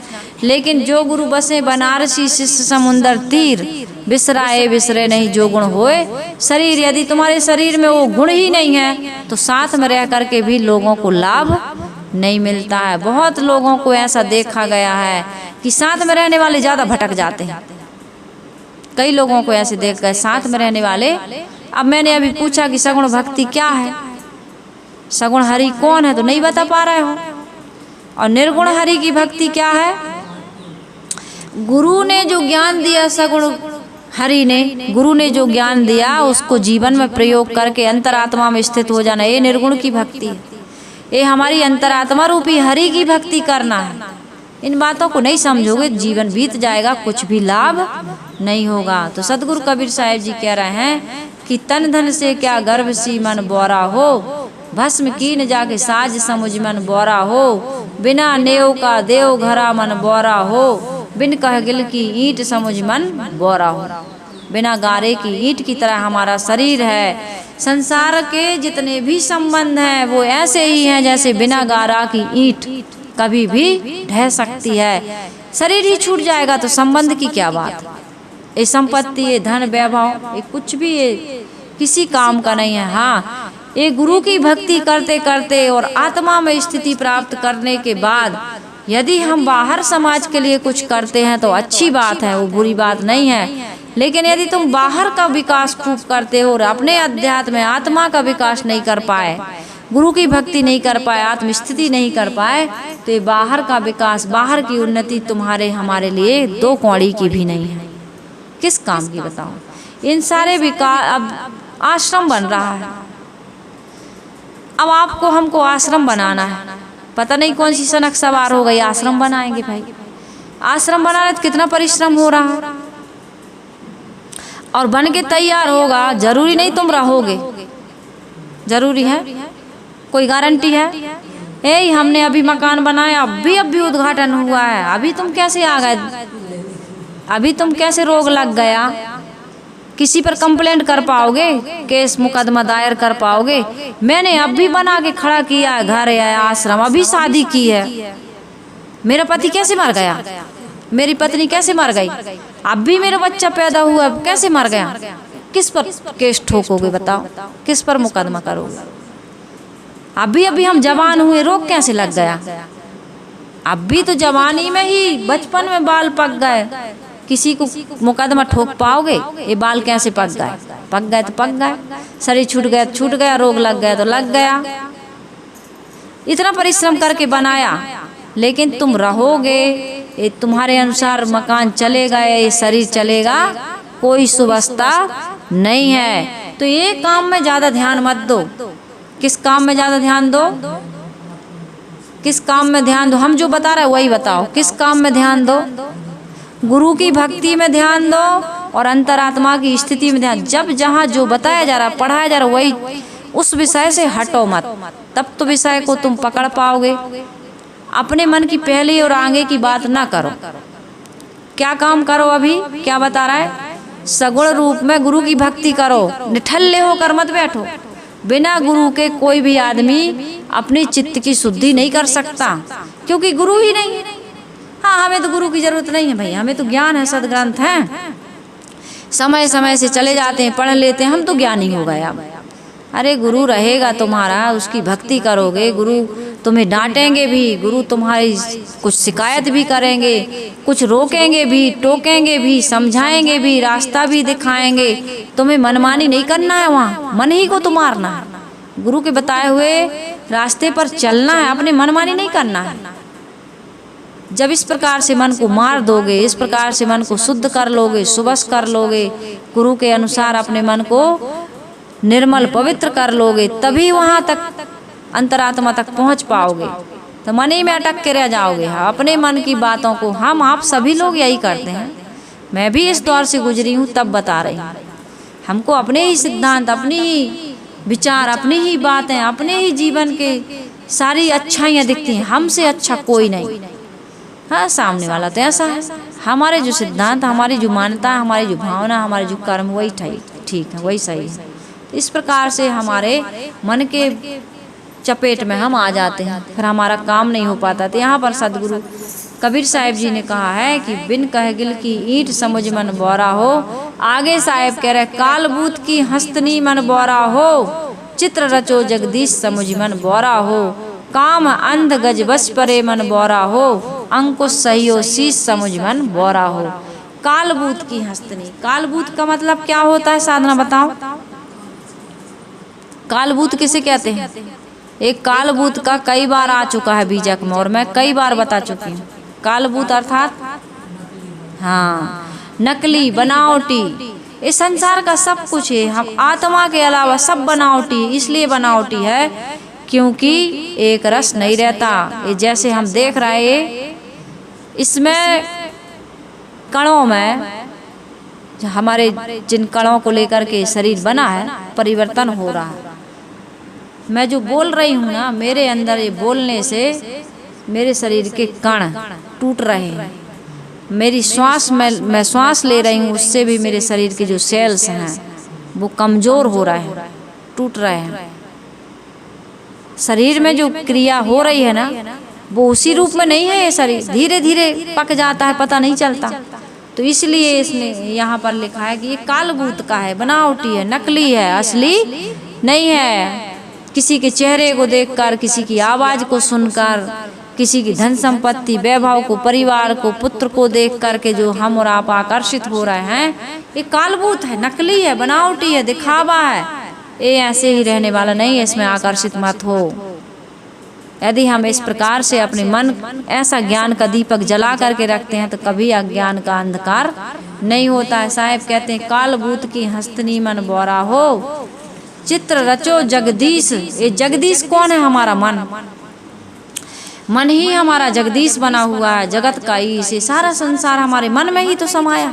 लेकिन जो गुरु बसे बनारसी शिष्य समुंदर तीर, बिसराए बिसरे नहीं जो गुण होए शरीर। यदि तुम्हारे शरीर में वो गुण ही नहीं है तो साथ में रह करके भी लोगों को लाभ नहीं मिलता है। बहुत लोगों को ऐसा देखा गया है कि साथ में रहने वाले ज़्यादा भटक जाते हैं। कई लोगों को ऐसे देख गए साथ में रहने वाले। अब मैंने अभी पूछा कि सगुण भक्ति क्या है, सगुण हरि कौन है, तो नहीं बता पा रहे हो। और निर्गुण हरि की भक्ति क्या है? गुरु ने जो ज्ञान दिया, सगुण हरि ने, गुरु ने जो ज्ञान दिया उसको जीवन में प्रयोग करके अंतरात्मा में स्थित हो जाना, ये निर्गुण की भक्ति है। ये हमारी अंतरात्मा रूपी हरि की भक्ति करना है। इन बातों को नहीं समझोगे जीवन बीत जाएगा, कुछ भी लाभ नहीं होगा। तो सदगुरु कबीर साहिब जी कह रहे हैं कि तन धन से क्या गर्भ सी मन बोरा हो, भस्म कीन जाके साज समुझ मन बोरा हो, बिना नेव का देव घरा मन बोरा हो, बिन कहगिल की ईंट समुझ मन बोरा हो। बिना गारे की ईंट की तरह हमारा शरीर है। संसार के जितने भी संबंध हैं वो ऐसे ही हैं जैसे बिना गारा की ईंट कभी भी ढह सकती है। शरीर ही छूट जाएगा तो संबंध की क्या बात। ये संपत्ति, ये धन वैभव, ये कुछ भी ये किसी काम का नहीं है। हाँ, ये गुरु की भक्ति करते करते और आत्मा में स्थिति प्राप्त करने के बाद यदि हम बाहर समाज के लिए कुछ करते हैं तो अच्छी बात है, वो बुरी बात नहीं है। लेकिन यदि तुम बाहर का विकास खूब करते हो और अपने अध्यात्म में आत्मा का विकास नहीं कर पाए, गुरु की भक्ति नहीं कर पाए, आत्म स्थिति नहीं कर पाए, तो ये बाहर का विकास, बाहर की उन्नति तुम्हारे हमारे लिए दो कौड़ी की भी नहीं है। किस काम की बताओ। इन सारे विकास, अब आश्रम बन रहा है, अब आपको हमको आश्रम बनाना है। पता नहीं कौन सी सनक सवार हो गई, आश्रम बनाएंगे। भाई आश्रम बनाना तो कितना परिश्रम हो रहा है, और बन के तैयार होगा, जरूरी नहीं तुम रहोगे, जरूरी है, कोई गारंटी है? ए हमने अभी मकान बनाया, अभी उद्घाटन हुआ है, अभी तुम कैसे आ गए, अभी तुम कैसे रोग लग गया, किसी पर कंप्लेंट कर पाओगे, केस मुकदमा दायर कर पाओगे? मैंने अभी बना के खड़ा किया है घर है आश्रम, अभी शादी की है, मेरा पति कैसे मर गया, मेरी पत्नी कैसे मर गई, अभी मेरा बच्चा पैदा हुआ कैसे मर गया? किस पर केस ठोकोगे बताओ, किस पर मुकदमा करोगे? अभी हम जवान हुए, रोग कैसे लग गया? अभी तो जवानी में ही, बचपन में बाल पक गए, किसी को मुकदमा ठोक पाओगे? ये बाल कैसे पक गए? पक गए तो पक गए, शरीर छूट गया तो छूट गया, रोग लग गया तो लग गया। इतना परिश्रम करके बनाया, लेकिन तुम रहोगे, ये तुम्हारे अनुसार मकान चलेगा, ये शरीर चलेगा, कोई सुवस्था नहीं है। तो ये काम में ज्यादा ध्यान मत दो। किस काम में ज्यादा ध्यान दो? किस काम में ध्यान दो? हम जो बता रहे हैं वही बताओ, किस काम में ध्यान दो? गुरु की भक्ति में ध्यान दो और अंतरात्मा की स्थिति में ध्यान। जब जहाँ जो बताया जा रहा, पढ़ाया जा रहा, वही, उस विषय से हटो मत, तब तो विषय को तुम पकड़ पाओगे। अपने मन की पहली और आगे की बात ना करो। क्या काम करो? अभी क्या बता रहा है? सगुण रूप में गुरु की भक्ति करो, निठल्ले होकर मत बैठो। बिना गुरु के कोई भी आदमी अपनी चित्त की शुद्धि नहीं कर सकता, क्योंकि गुरु ही नहीं। हाँ, हमें तो गुरु की जरूरत नहीं है भाई, हमें तो ज्ञान है, सदग्रंथ हैं, समय समय से चले जाते हैं, पढ़ लेते हैं, हम तो ज्ञानी हो गए। अब अरे गुरु रहेगा तुम्हारा, उसकी भक्ति करोगे, गुरु तुम्हें डांटेंगे भी, गुरु तुम्हारी कुछ शिकायत भी करेंगे, कुछ रोकेंगे भी, टोकेंगे भी, समझाएंगे भी, रास्ता भी दिखाएंगे। तुम्हें मनमानी नहीं करना है, वहाँ मन ही को तो मारना है। गुरु के बताए हुए रास्ते पर चलना है, अपने मनमानी नहीं करना है। जब इस प्रकार से मन को मार दोगे, इस प्रकार से मन को शुद्ध कर लोगे, सुबस कर लोगे, गुरु के अनुसार अपने मन को निर्मल पवित्र कर लोगे, तभी वहाँ तक अंतरात्मा तक पहुँच पाओगे। तो मन ही में अटक के रह जाओगे। अपने मन की बातों को, हम आप सभी लोग यही करते हैं, मैं भी इस दौर से गुजरी हूँ, तब बता रही हूँ। हमको अपने ही सिद्धांत, अपनी ही विचार, अपनी ही बातें, अपने ही जीवन के सारी अच्छाइयाँ दिखती हैं, हमसे अच्छा कोई नहीं। हाँ, सामने वाला तो ऐसा है। हमारे जो सिद्धांत, हमारी जो मान्यता, हमारी जो भावना, हमारे जो कर्म, वही ठीक है, वही सही है। इस प्रकार से हमारे मन के चपेट में हम आ जाते हैं, फिर हमारा काम नहीं हो पाता। तो यहाँ पर सदगुरु कबीर साहिब जी ने कहा है कि बिन कहगिल की ईंट समझ मन बोरा हो। आगे साहिब कह रहे कालबूत की हस्तनी मन बोरा हो, चित्र रचो जगदीश समझ मन बोरा हो, काम अंध गज बस परे मन बोरा हो, अंकुश सहियो शीश समझ मन बोरा हो। कालबूत की हस्तनी, कालबूत का मतलब क्या होता है साधना बताओ? कालबूत किसे कहते हैं? एक कालबूत का कई बार आ चुका है बीजक में, और मैं कई बार बता चुकी हूँ। कालबूत अर्थात हाँ, नकली, बनावटी। इस संसार का सब कुछ है, हम आत्मा के अलावा सब बनावटी। इसलिए बनावटी है क्योंकि एक रस नहीं रहता। ये जैसे हम देख रहे हैं, इसमें कणों में हमारे जिन कणों को लेकर के शरीर बना है, परिवर्तन हो रहा है। मैं जो बोल रही हूँ ना, मेरे अंदर ये बोलने से मेरे शरीर के कण टूट रहे हैं। मेरी श्वास, मैं श्वास ले रही हूँ, उससे भी मेरे शरीर के जो सेल्स हैं वो कमज़ोर हो रहे हैं, टूट रहे हैं। शरीर में जो क्रिया हो रही है ना, वो उसी रूप में नहीं है। ये शरीर धीरे धीरे पक जाता है, पता नहीं चलता। तो इसलिए इसने यहाँ पर लिखा है कि ये कालबूत का है, बनावटी है, नकली है, असली नहीं है। किसी के चेहरे को देखकर, किसी की आवाज़ को सुनकर, किसी की धन संपत्ति, वैभव को, परिवार को, पुत्र को देख कर के जो हम और आप आकर्षित हो रहे हैं, ये कालबूत है, नकली है, बनावटी है, दिखावा है। ये ऐसे ही रहने वाला नहीं है, इसमें आकर्षित मत हो। यदि हम इस प्रकार से अपने मन ऐसा ज्ञान का दीपक जला करके रखते हैं तो कभी अज्ञान का अंधकार नहीं होता है। साहिब कहते हैं कालबूत की हस्तनी मन बोरा हो, चित्र रचो जगदीश। ये जगदीश कौन है? हमारा मन। मन ही हमारा जगदीश बना हुआ है, जगत का ईश। ये सारा संसार हमारे मन में ही तो समाया।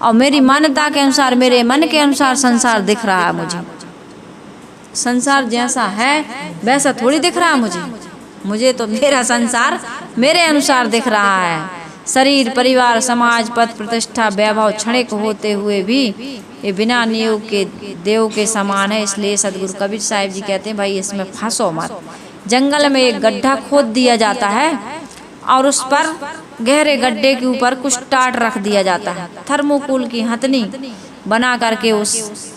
और मेरी मान्यता के अनुसार, मेरे मन के अनुसार संसार दिख रहा है मुझे। संसार जैसा है वैसा थोड़ी दिख रहा है मुझे तो मेरा संसार मेरे अनुसार दिख रहा है। शरीर, परिवार, समाज, पद, प्रतिष्ठा, वैभव क्षणिक होते हुए भी ये बिना नियोग के देव के समान है। इसलिए सदगुरु कबीर साहिब जी कहते हैं भाई इसमें फंसो मत। जंगल में एक गड्ढा खोद दिया जाता है और उस पर गहरे गड्ढे के ऊपर कुछ टाट रख दिया जाता है। थर्मोकोल की हथनी बना करके उस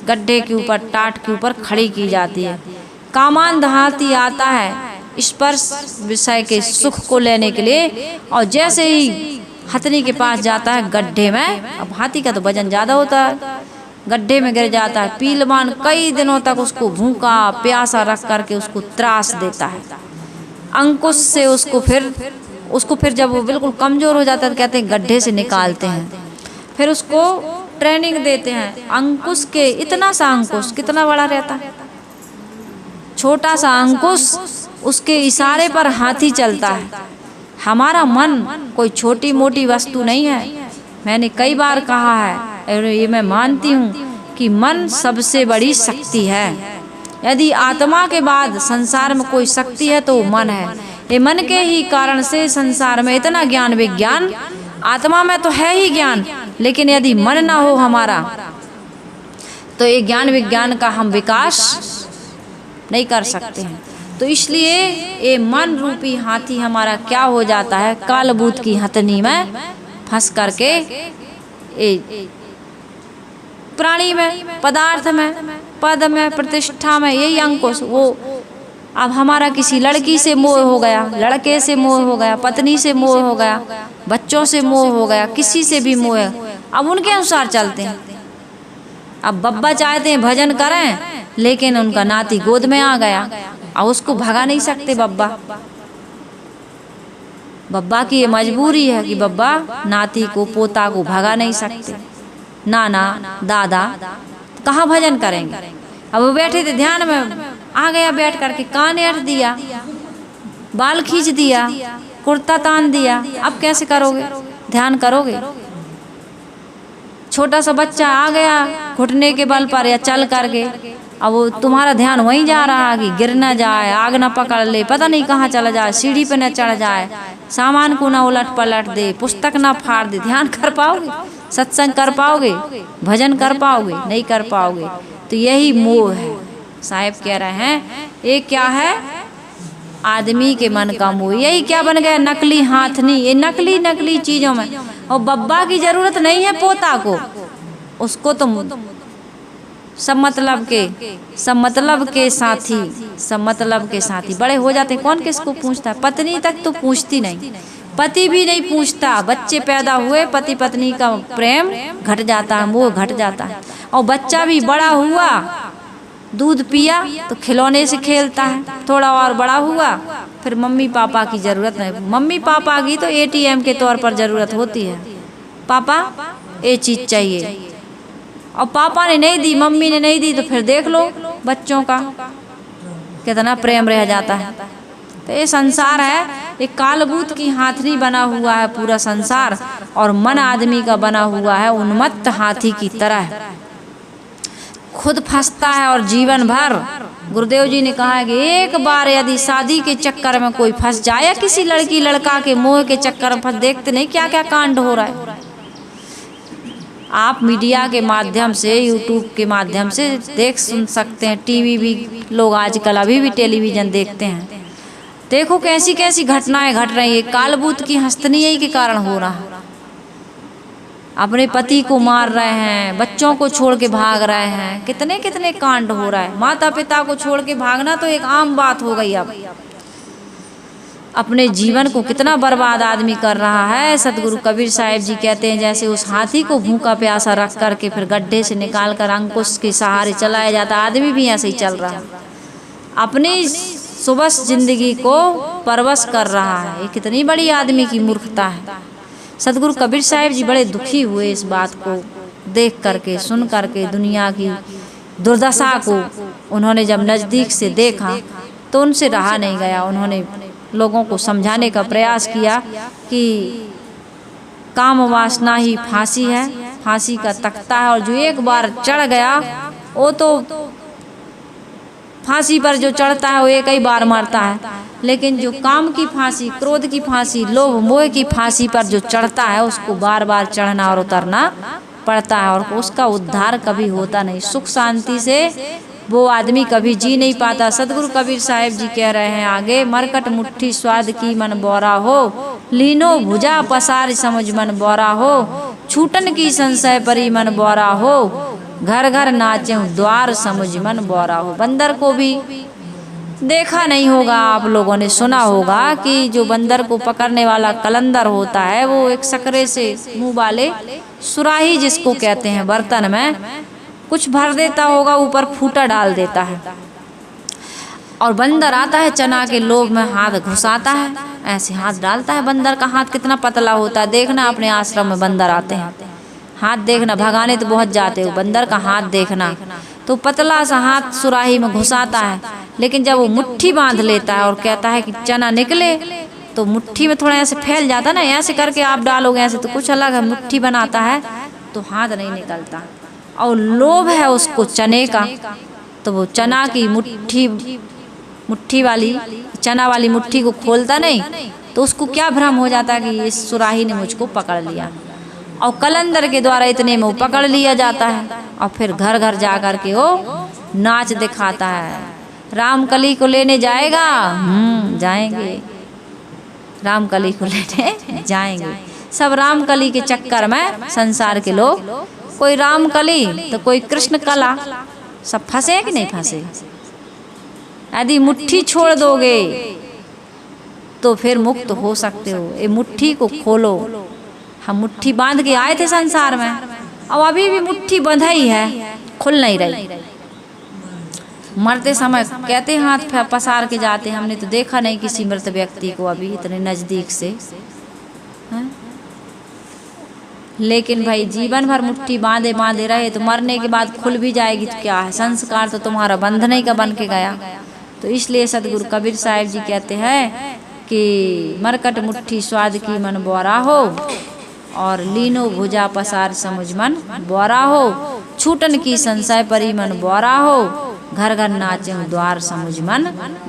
गड्ढे के ऊपर, टाट के ऊपर खड़ी की जाती है। कामान हाथी आता है स्पर्श विषय के सुख को लेने के लिए, और जैसे ही हथनी के पास जाता है गड्ढे में, अब हाथी का तो वजन ज़्यादा होता है, गड्ढे में गिर जाता है। पीलवान कई दिनों तक उसको भूखा प्यासा रख करके उसको त्रास देता है। अंकुश से उसको फिर जब वो बिल्कुल कमज़ोर हो जाता है तो कहते हैं गड्ढे से निकालते हैं, फिर उसको ट्रेनिंग देते हैं। अंकुश के इतना सा अंकुश कितना बड़ा रहता है, छोटा सा अंकुश, उसके इशारे पर हाथी चलता है। हमारा मन कोई छोटी मोटी वस्तु नहीं है। मैंने कई बार कहा है और ये मैं मानती हूँ कि मन सबसे बड़ी शक्ति है। यदि आत्मा के बाद संसार में कोई शक्ति है तो वो मन है। ये मन के ही कारण से संसार में इतना ज्ञान विज्ञान, आत्मा में तो है ही ज्ञान, लेकिन यदि मन ना हो हमारा तो ये ज्ञान विज्ञान का हम विकास नहीं कर सकते हैं। तो इसलिए ये मन रूपी हाथी हमारा क्या हो जाता है, कालबूत की हथनी में फंस करके प्राणी में, पदार्थ में, पद में, प्रतिष्ठा में, यही अंकुश वो। अब हमारा किसी लड़की से मोह हो गया, लड़के से मोह हो गया, पत्नी से मोह हो गया, बच्चों से मोह हो गया, किसी से भी मोह है, अब उनके अनुसार चलते हैं। अब बब्बा चाहते हैं भजन करें, लेकिन उनका नाती गोद में आ गया और उसको भगा नहीं सकते। बब्बा की ये मजबूरी है कि बब्बा नाती को, पोता को भगा नहीं सकते। नाना दादा कहाँ भजन करेंगे। अब वो बैठे थे ध्यान में, आ गया बैठ करके, कान ऐंठ दिया, बाल खींच दिया, कुर्ता तान दिया, अब कैसे करोगे, ध्यान करोगे? छोटा सा बच्चा आ गया घुटने के बल पर या चल करके, अब वो तुम्हारा ध्यान वहीं जा रहा कि गिर न जाए, आग न पकड़ ले, पता नहीं कहाँ चला जाए, सीढ़ी पे न चढ़ जाए, सामान को ना उलट पलट दे, पुस्तक ना फाड़ दे। ध्यान कर पाओगे? सत्संग कर पाओगे? भजन कर पाओगे? नहीं कर पाओगे। तो यही मोह है। साहब कह रहे हैं ये क्या है? आदमी के मन का मोह। यही क्या बन गया? नकली हाथनी, ये नकली नकली चीजों में। और बब्बा की जरूरत नहीं है पोता को, उसको तो सब मतलब के साथी बड़े हो जाते, कौन किसको पूछता है? पत्नी तक तो पूछती नहीं, पति भी नहीं पूछता। बच्चे पैदा हुए, पति पत्नी का प्रेम घट जाता है, मोह घट जाता है। और बच्चा भी बड़ा हुआ, दूध पिया तो खिलौने से खेलता है, थोड़ा और बड़ा हुआ फिर मम्मी पापा की जरूरत नहीं। मम्मी पापा की तो एटीएम के तौर पर जरूरत होती है, पापा ये चीज चाहिए, और पापा ने नहीं दी, मम्मी ने नहीं दी, तो फिर देख लो बच्चों का कितना प्रेम रह जाता है। तो ये संसार है, एक कालबूत की हाथनी बना हुआ है पूरा संसार, और मन आदमी का बना हुआ है उन्मत्त हाथी की तरह, खुद फंसता है और जीवन भर। गुरुदेव जी ने कहा है कि एक बार यदि शादी के चक्कर में कोई फंस जाए, या किसी लड़की लड़का के मोह के चक्कर में फंस, देखते नहीं क्या क्या कांड हो रहा है। आप मीडिया के माध्यम से, यूट्यूब के माध्यम से देख सुन सकते हैं, टीवी भी लोग आजकल अभी भी टेलीविज़न देखते हैं। देखो कैसी कैसी घटनाएं घट रही है, कालबूत की हस्तनी यही के कारण हो रहा है। अपने पति को मार रहे हैं, बच्चों को छोड़ के भाग रहे हैं, कितने कितने कांड हो रहा है। माता पिता को छोड़ के भागना तो एक आम बात हो गई। अब अपने जीवन को कितना बर्बाद आदमी कर रहा है। सतगुरु कबीर साहिब जी कहते हैं, जैसे उस हाथी को भूखा प्यासा रख करके फिर गड्ढे से निकाल कर अंकुश के सहारे चलाया जाता, आदमी भी ऐसे ही चल रहा है, अपनी सुबह जिंदगी को परवश कर रहा है। ये कितनी बड़ी आदमी की मूर्खता है। सतगुरु कबीर साहिब जी बड़े दुखी हुए इस बात को देख करके, सुन करके। दुनिया की दुर्दशा को उन्होंने जब नज़दीक से देखा तो उनसे रहा नहीं गया। उन्होंने लोगों को समझाने का प्रयास किया कि काम वासना ही फांसी है, फांसी का तख्ता है, और जो एक बार चढ़ गया वो तो फांसी पर जो चढ़ता है वो एक ही बार मरता है, लेकिन जो काम की फांसी, क्रोध की फांसी, लोभ मोह की फांसी पर जो चढ़ता है उसको बार बार चढ़ना और उतरना पड़ता है, और उसका उद्धार कभी होता नहीं। सुख शांति से वो आदमी कभी जी नहीं पाता। सतगुरु कबीर साहिब जी कह रहे हैं आगे, मरकट मुट्ठी स्वाद की मन बोरा हो, लीनो भुजा पसार समझ मन बोरा हो, छूटन की संशय परी मन बोरा हो, घर घर नाचे द्वार समझ मन बोरा हो। बंदर को भी देखा नहीं होगा आप लोगों ने, सुना होगा कि जो बंदर को पकड़ने वाला कलंदर होता है, वो एक सकरे से मुंह वाले सुराही जिसको कहते हैं, बर्तन में कुछ भर देता होगा, ऊपर फूटा डाल देता है, और बंदर आता है चना के लोभ में हाथ घुसाता है, ऐसे हाथ डालता है। बंदर का हाथ कितना पतला होता है, देखना अपने आश्रम में बंदर आते हैं, हाथ देखना, भगाने तो बहुत जाते हो, बंदर का हाथ देखना तो पतला सा हाथ सुराही में घुसाता है, लेकिन जब वो मुट्ठी बांध लेता है और कहता है कि चना निकले, तो मुट्ठी में थोड़ा ऐसे फैल जाता ना, ऐसे करके आप डालोगे ऐसे तो कुछ अलग है, मुट्ठी बनाता है तो हाथ नहीं निकलता। और लोभ है उसको चने का, तो वो चना की मुट्ठी वाली, चना वाली मुट्ठी को खोलता नहीं, तो उसको क्या भ्रम हो जाता है कि इस सुराही ने मुझको पकड़ लिया, और कलंदर के द्वारा इतने में वो पकड़ लिया जाता है, और फिर घर घर जा कर के वो नाच दिखाता है। रामकली को लेने जाएगा, जाएंगे, रामकली को लेने जाएंगे। सब रामकली के चक्कर में संसार के लोग, कोई रामकली तो कोई कृष्ण कला, सब फंसे कि नहीं फंसे। यदि मुट्ठी छोड़ दोगे तो फिर मुक्त हो सकते हो। ये मुट्ठी को खोलो। हम मुट्ठी बांध के आए थे संसार में, अब अभी भी मुट्ठी बंधा ही है, खुल नहीं रही। मरते समय कहते हाथ पसार के जाते, हमने तो देखा नहीं किसी मृत व्यक्ति को अभी इतने नज़दीक से, है? लेकिन भाई जीवन भर मुट्ठी बांधे बांधे रहे तो मरने के बाद खुल भी जाएगी तो क्या है, संस्कार तो तुम्हारा बंधने का बन के गया। तो इसलिए सतगुरु कबीर साहिब जी कहते हैं कि मरकट मुट्ठी स्वाद की मन बोरा हो, और लीनो भुजा पसार समुझ मन बोरा हो, छूटन की संशय परी मन बोरा हो, घर घर नाचे द्वार समुझ मन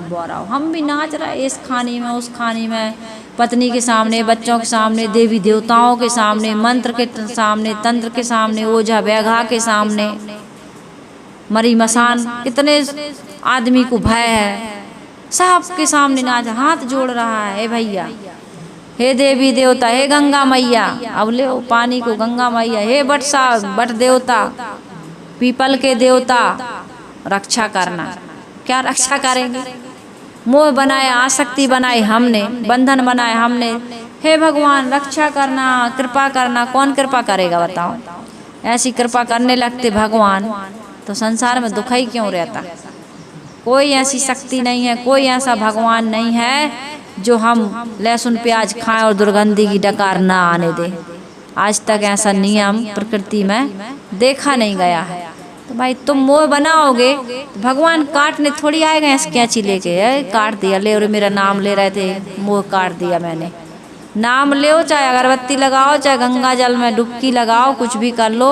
बोरा हो। हम भी नाच रहे इस खानी में उस खानी में, पत्नी के सामने, बच्चों के सामने, देवी देवताओं के सामने, मंत्र के सामने, तंत्र के सामने, ओझा बैघा के सामने, मरी मसान, कितने आदमी को भय है, सब के सामने नाच, हाथ जोड़ रहा है भैया, हे देवी देवता, हे गंगा मैया, अब ले पानी को गंगा मैया, हे बट देवता, पीपल के देवता, रक्षा करना। क्या रक्षा करेंगे? मोह बनाए, आसक्ति बनाई हमने, बंधन बनाए हमने। हे भगवान रक्षा करना, कृपा करना। कौन कृपा करेगा बताओ? ऐसी कृपा करने लगते भगवान तो संसार में दुख ही क्यों रहता? कोई ऐसी शक्ति नहीं है, कोई ऐसा भगवान नहीं है जो हम लहसुन प्याज खाएं और दुर्गंधी की डकार ना आने दे। आज तक ऐसा नियम प्रकृति में देखा नहीं गया है। तो भाई तुम मोह बनाओगे तो भगवान काटने थोड़ी आएगा ऐसे कैंची लेके, काट दिया, ले और मेरा नाम ले रहे थे, मोह काट दिया मैंने। नाम लो, चाहे अगरबत्ती लगाओ, चाहे गंगा जल में डुबकी लगाओ, कुछ भी कर लो,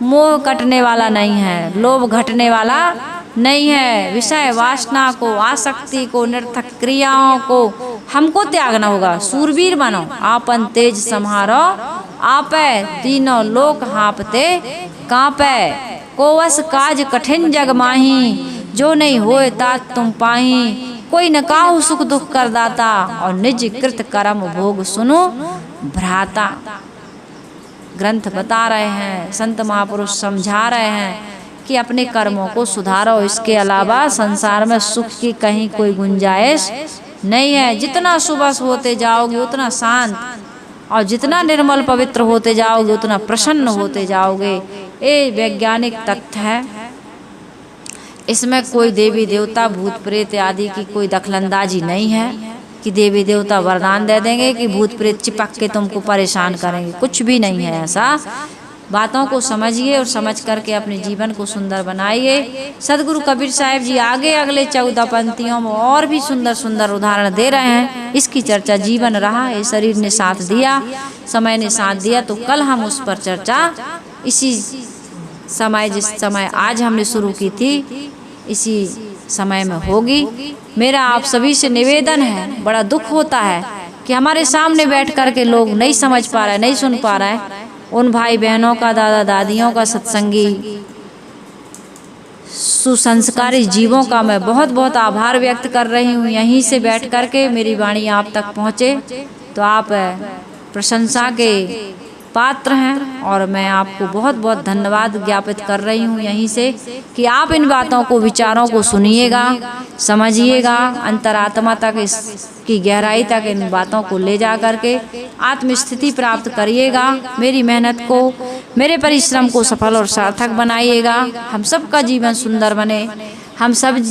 मोह कटने वाला नहीं है, लोभ घटने वाला नहीं है। विषय वासना को, आसक्ति को, निरर्थक क्रियाओं को हमको त्यागना होगा। सूरवीर बनो, आपन तेज सम्हारो आपे, तीनों लोक हांपते कांपे, कोवस काज कठिन जग माही, जो नहीं होए तात तुम पाही, कोई न काहू सुख दुख कर दाता, और निज कृत कर्म भोग सुनो भ्राता। ग्रंथ बता रहे हैं, संत महापुरुष समझा रहे हैं कि अपने कर्मों को सुधारो, इसके अलावा संसार में सुख की कहीं कोई गुंजाइश नहीं है। जितना सुबह होते जाओगे उतना शांत, और जितना निर्मल पवित्र होते जाओगे उतना प्रसन्न होते जाओगे। ये वैज्ञानिक तथ्य है, इसमें कोई देवी देवता भूत प्रेत आदि की कोई दखलंदाजी नहीं है कि देवी देवता वरदान दे देंगे कि भूत प्रेत चिपक के तुमको परेशान करेंगे, कुछ भी नहीं है ऐसा। बातों को समझिए और समझ करके अपने जीवन को सुंदर बनाइए। सदगुरु कबीर साहिब जी आगे अगले 14 पंक्तियों में और भी सुंदर सुंदर उदाहरण दे रहे हैं। इसकी चर्चा जीवन रहा, ये शरीर ने साथ दिया, समय ने साथ दिया, तो कल हम उस पर चर्चा इसी समय, जिस समय आज हमने शुरू की थी, इसी समय में होगी। मेरा आप सभी से निवेदन है, बड़ा दुख होता है कि हमारे सामने बैठ कर के लोग नहीं समझ पा रहे, नहीं सुन पा रहे। उन भाई बहनों का, दादा दादियों का, सत्संगी सुसंस्कारी जीवों का मैं बहुत बहुत आभार व्यक्त कर रही हूँ। यहीं से बैठ कर के मेरी वाणी आप तक पहुँचे तो आप प्रशंसा के पात्र हैं, और मैं आपको बहुत बहुत धन्यवाद ज्ञापित कर रही हूँ यहीं से कि आप इन बातों को, विचारों को सुनिएगा, समझिएगा, अंतरात्मा तक, इसकी गहराई तक इन बातों को ले जा करके आत्मस्थिति प्राप्त करिएगा। मेरी मेहनत को, मेरे परिश्रम को सफल और सार्थक बनाइएगा। हम सबका जीवन सुंदर बने, हम सब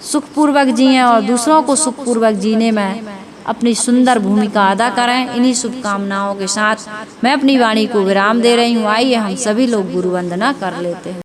सुखपूर्वक जिएं और दूसरों को सुखपूर्वक जीने में अपनी सुंदर भूमिका अदा करें। इन्हीं शुभकामनाओं के साथ मैं अपनी वाणी को विराम दे रही हूँ। आइए हम सभी लोग गुरु वंदना कर लेते हैं।